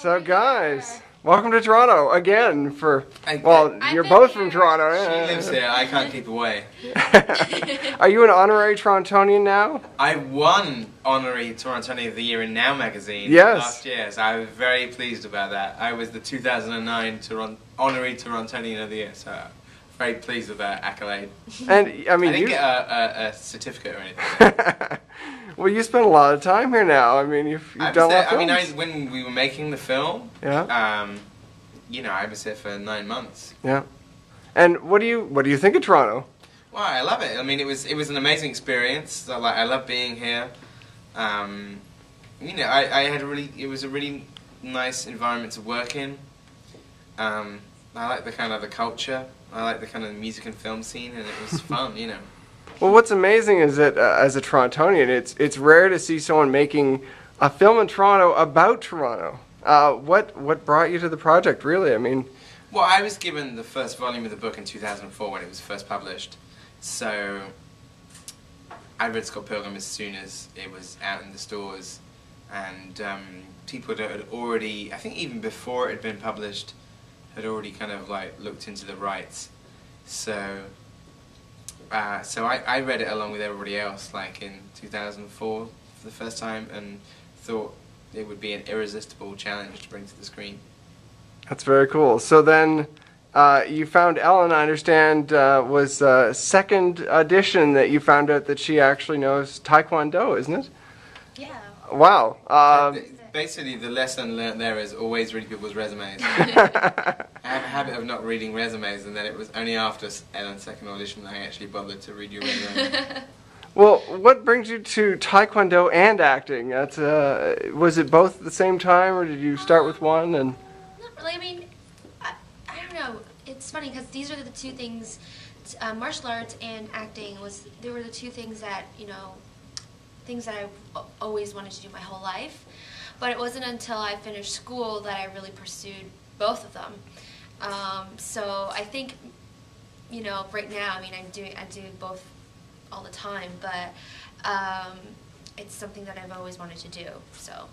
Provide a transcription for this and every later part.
So guys, welcome to Toronto again for, you're both from Toronto. She lives here, I can't keep away. Are you an honorary Torontonian now? I won Honorary Torontonian of the Year in Now magazine last year, so I was very pleased about that. I was the 2009 Honorary Torontonian of the Year, so very pleased with that accolade. And I mean, I didn't get a certificate or anything. Well, you spent a lot of time here now. I mean, you've done a lot of films. When we were making the film, you know, I was here for 9 months. Yeah. And what do you think of Toronto? Well, I love it. I mean, it was an amazing experience. I love being here. You know, it was a really nice environment to work in. I like the kind of the culture. I like the kind of music and film scene, and it was fun, you know. Well, what's amazing is that as a Torontonian, it's rare to see someone making a film in Toronto about Toronto. What brought you to the project, really? I mean, well, I was given the first volume of the book in 2004 when it was first published, so I read Scott Pilgrim as soon as it was out in the stores, and people had already, I think even before it had been published, had already kind of like looked into the rights. So I read it along with everybody else, like in 2004 for the first time, and thought it would be an irresistible challenge to bring to the screen. That's very cool. So then you found Ellen, I understand, was second audition that you found out that she actually knows Taekwondo, isn't it? Yeah. Wow. Basically, the lesson learned there is always read people's resumes. I have a habit of not reading resumes, and then it was only after Ellen's second audition that I actually bothered to read your resume. Well, what brings you to Taekwondo and acting? Was it both at the same time, or did you start with one? And not really. I mean, I don't know. It's funny because these are the two things. Martial arts and acting they were the two things that things that I always wanted to do my whole life. But it wasn't until I finished school that I really pursued both of them. So I think, right now, I mean, I do both all the time, but it's something that I've always wanted to do. So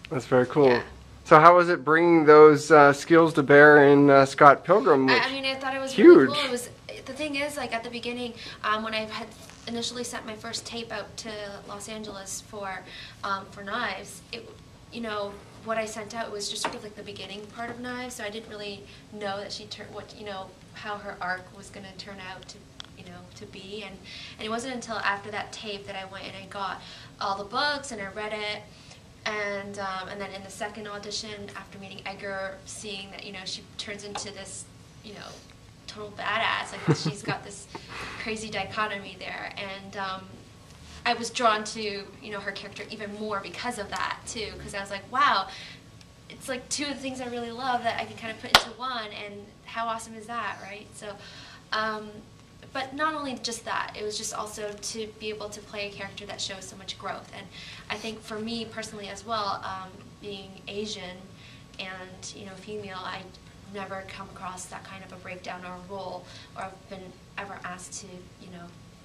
that's very cool. Yeah. So how was it bringing those skills to bear in Scott Pilgrim? I mean, I thought it was huge. Really cool. The thing is, like at the beginning, when I had initially sent my first tape out to Los Angeles for Knives, what I sent out was just sort of like the beginning part of Knives, so I didn't really know that how her arc was going to turn out to be, and it wasn't until after that tape that I went and I got all the books and I read it, and then in the second audition, after meeting Edgar, seeing that she turns into this total badass, like she's got this crazy dichotomy there, and I was drawn to her character even more because of that too, because I was like, wow, it's like two of the things I really love that I can kind of put into one, and how awesome is that, right? So but not only just that, it was just also to be able to play a character that shows so much growth. And I think for me personally as well, being Asian and female, I never come across that kind of a breakdown or a role, or I've been ever asked to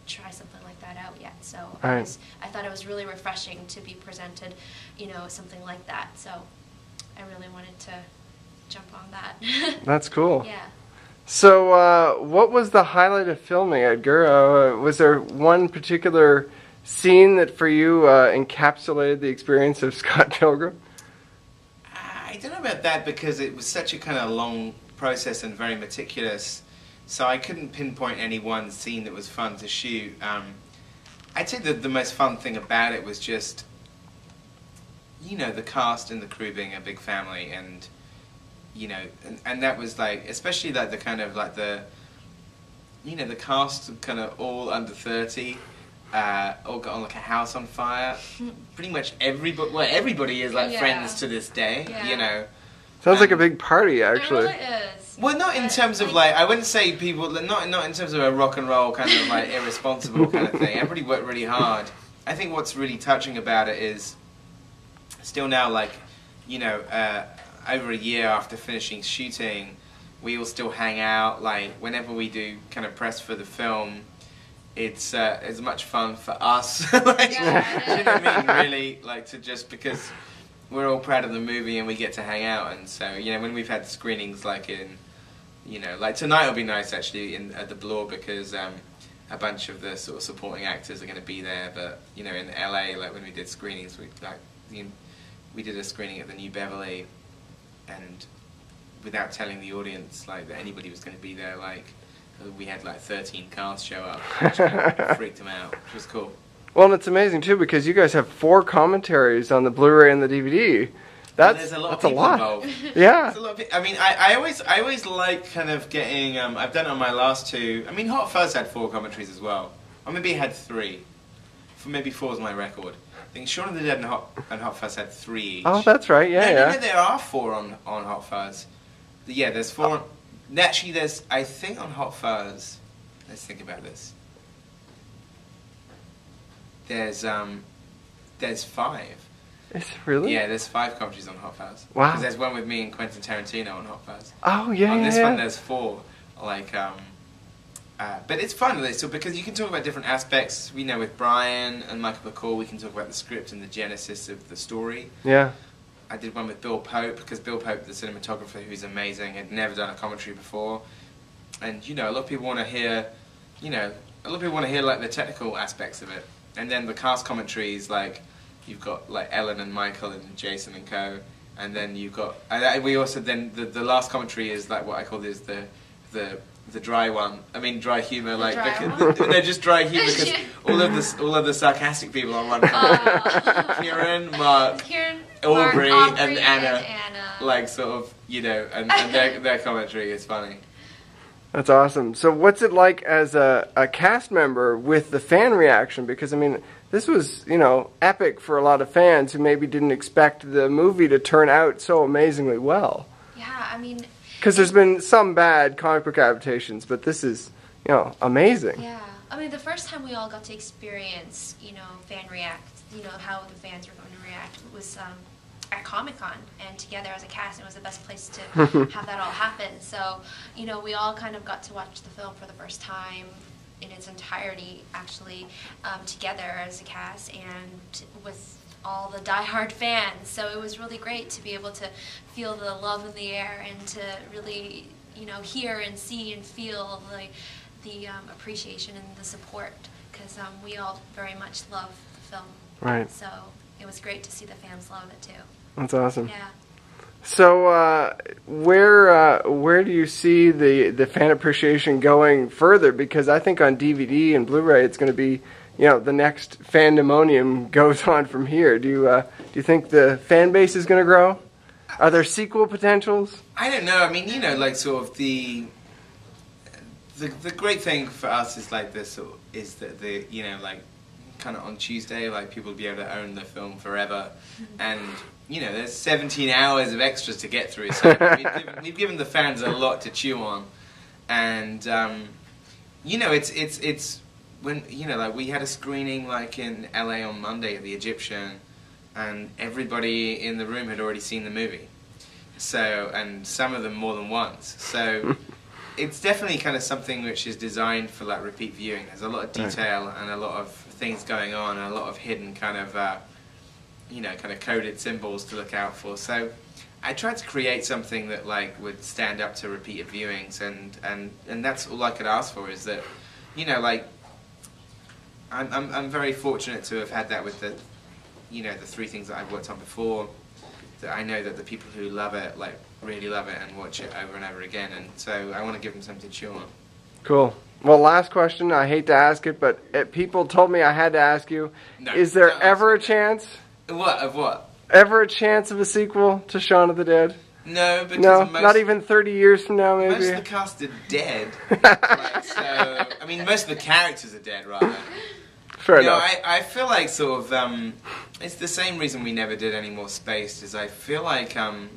try something like that out yet. So I thought it was really refreshing to be presented something like that. So I really wanted to jump on that. That's cool. Yeah. So what was the highlight of filming, Edgar? Was there one particular scene that for you encapsulated the experience of Scott Pilgrim? I don't know about that, because it was such a kind of long process and very meticulous, so I couldn't pinpoint any one scene that was fun to shoot. I'd say that the most fun thing about it was just, the cast and the crew being a big family, and and that was like, especially like the kind of like the cast kind of all under 30, all got on like a house on fire. Pretty much everybody is like friends to this day. Sounds like a big party, actually. It really is. Well, not in terms of like, I wouldn't say people, not in terms of a rock and roll kind of like irresponsible kind of thing. Everybody worked really hard. I think what's really touching about it is still now, like, over a year after finishing shooting, we all still hang out. Like whenever we do kind of press for the film, it's as much fun for us. Like, do you know what I mean? Really, like, to just because we're all proud of the movie and we get to hang out. And so, you know, when we've had screenings like in, you know, like tonight will be nice actually at the Bloor because a bunch of the sort of supporting actors are going to be there. But, you know, in LA, like when we did screenings, we did a screening at the New Beverly, and without telling the audience like that anybody was going to be there, like we had like 13 cars show up, which kind of freaked them out, which was cool. Well, and it's amazing too because you guys have 4 commentaries on the Blu-ray and the DVD. That's a lot. Involved. Yeah. There's a lot of I mean, I always like kind of getting. I've done it on my last 2. I mean, Hot Fuzz had 4 commentaries as well, or maybe it had 3. Maybe 4 is my record. I think Shaun of the Dead and Hot Fuzz had 3 each. Oh, that's right. Yeah, no, there are 4 on Hot Fuzz. Yeah, there's 4. Actually, there's, I think on Hot Fuzz, let's think about this. There's 5. Is it really? Yeah, there's 5 commentaries on Hot Fuzz. Wow. Because there's one with me and Quentin Tarantino on Hot Fuzz. Oh, yeah, on yeah, this yeah. one, there's 4. Like, but it's fun, so because you can talk about different aspects. We know with Brian and Michael McCall, we can talk about the script and the genesis of the story. Yeah. I did one with Bill Pope, because Bill Pope, the cinematographer, who's amazing, had never done a commentary before. And, you know, a lot of people want to hear, like, the technical aspects of it. And then the cast commentaries, like, you've got, like, Ellen and Michael and Jason and co. And then you've got, we also, then, the last commentary is, like, what I call is the dry one. I mean, dry humour, like, they're just dry humour, because all of the sarcastic people on one comment. Kieran, Mark, Aubrey, and Anna, like, sort of, you know, and their commentary is funny. That's awesome. So what's it like as a cast member with the fan reaction? Because, I mean, this was, you know, epic for a lot of fans who maybe didn't expect the movie to turn out so amazingly well. Yeah, I mean... Because there's been some bad comic book adaptations, but this is, you know, amazing. Yeah. I mean, the first time we all got to experience, you know, fan react, you know, how the fans were going to react was at Comic-Con, and together as a cast, it was the best place to have that all happen. So, you know, we all kind of got to watch the film for the first time in its entirety, actually, together as a cast and with all the diehard fans. So it was really great to be able to feel the love in the air and to really, you know, hear and see and feel the appreciation and the support, because we all very much love the film. Right. So it was great to see the fans love it too. That's awesome. Yeah. So where do you see the fan appreciation going further? Because I think on DVD and Blu-ray it's going to be, you know, the next fandemonium goes on from here. Do you think the fan base is going to grow? Are there sequel potentials? I don't know. I mean, you know, like sort of the great thing for us is like this, is that you know, like kind of on Tuesday, like people will be able to own the film forever, and you know, there's 17 hours of extras to get through. So we've given the fans a lot to chew on, and you know, it's when, you know, like we had a screening like in LA on Monday at the Egyptian, and everybody in the room had already seen the movie, so, and some of them more than once. So it's definitely kind of something which is designed for like repeat viewing. There's a lot of detail and a lot of things going on, and a lot of hidden kind of you know, kind of coded symbols to look out for. So I tried to create something that like would stand up to repeated viewings, and that's all I could ask for, is that, you know, like I'm very fortunate to have had that with the, you know, the 3 things that I've worked on before, that I know that the people who love it, like, really love it and watch it over and over again, and so I want to give them something to chew on. Cool. Well, last question. I hate to ask it, but people told me I had to ask you. No, is there ever a chance? What? Of what? Ever a chance of a sequel to Shaun of the Dead? No, because no, not even 30 years from now, maybe? Most of the cast are dead. Like, so, I mean, most of the characters are dead, rather. Fair enough. I feel like sort of, it's the same reason we never did any more Spaced, is I feel like, and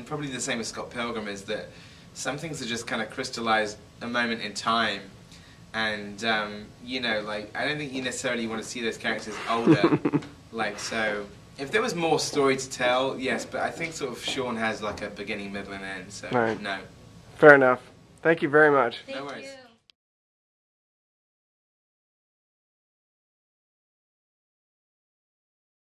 probably the same with Scott Pilgrim, is that some things are just kind of crystallized a moment in time, and, you know, like, I don't think you necessarily want to see those characters older, like, so, if there was more story to tell, yes, but I think sort of Shaun has like a beginning, middle, and end, so right. No. Fair enough. Thank you very much. Thank No worries. you.